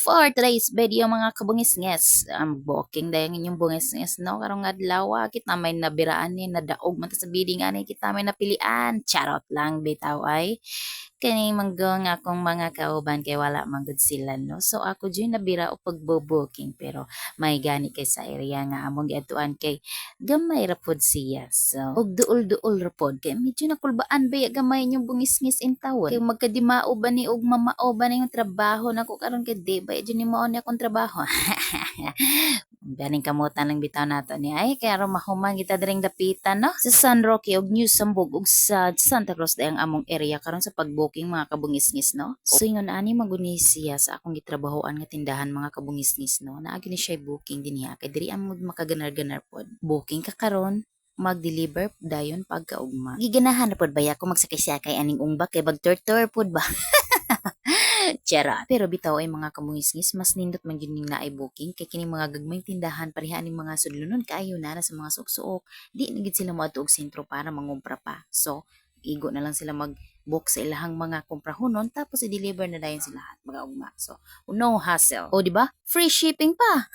For today's video mga kabungisnges, booking dahil inyong bungisnges no, karong adlaw kita may nabiraan ni nadaog man ta sa bidding ani kita may napilian. Charot lang bitaw ay. Kani manggong akong mga kauban kay wala man gud sila no. So ako dyan nabira o pagbo-booking pero may gani kay sa area nga among giadtuan kay gamay ra pod siya. So og duol-duol ra pod kay medyo nakulbaan ba gamay inyong bungisnges in tawon. Kay magkadimao ba ni og mamao ba ni yung trabaho nako karon kay di ba dyan ni mao ni akong trabaho. Ganing kamutan lang bitaw nato ni ay kaya ro mahuman kita diring dapitan no sa San Roque ug New Sambog ug sa Santa Cruz dayang among area karon sa pagbooking mga kabungisngis no. So ingon ani maguni siya sa akong gitrabahoan nga tindahan mga kabungisngis no. Naagi ni siya booking dinhi kay diri amod makaganar-ganar pod. Booking ka karon mag-deliver dayon pagkaugma. Giganahan na pod baya ko magsakay-sakay aning umbak kay bag-tur-tur pod ba. Charot. Pero bitaw ay mga kamuhisngis mas nindot man gyud ning naay booking kay kini mga gagmayng tindahan pareha ning mga sudlunon kaayo na sa mga suok-suok. Di na gid sila moadto og sentro para mangumpra pa. So, igo na lang sila mag-book sa ilahang mga kumprahonon tapos i-deliver na dayon sila lahat mga ugma. So, no hassle. O di ba? Free shipping pa.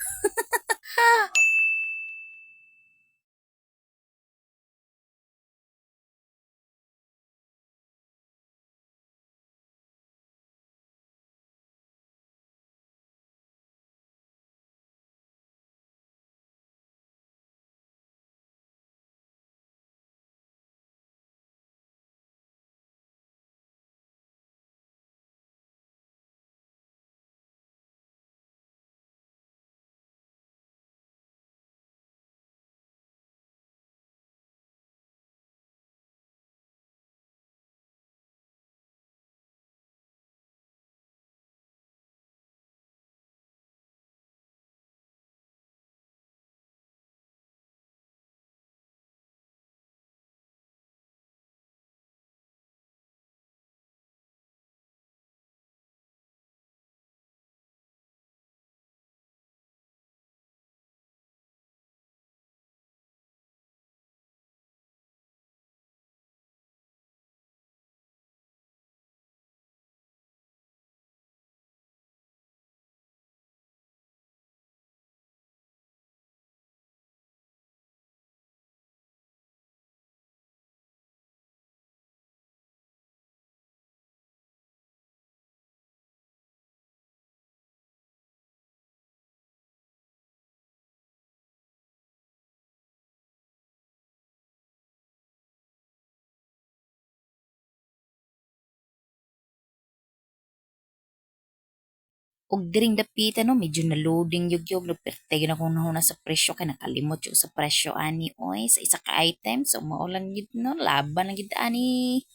Og diring dapitan no medyo na loading yugyog no pertay na kung nahuna sa presyo kay nakalimot yung sa presyo ani oy sa isa ka item so mao lang gid no laban lang gid ani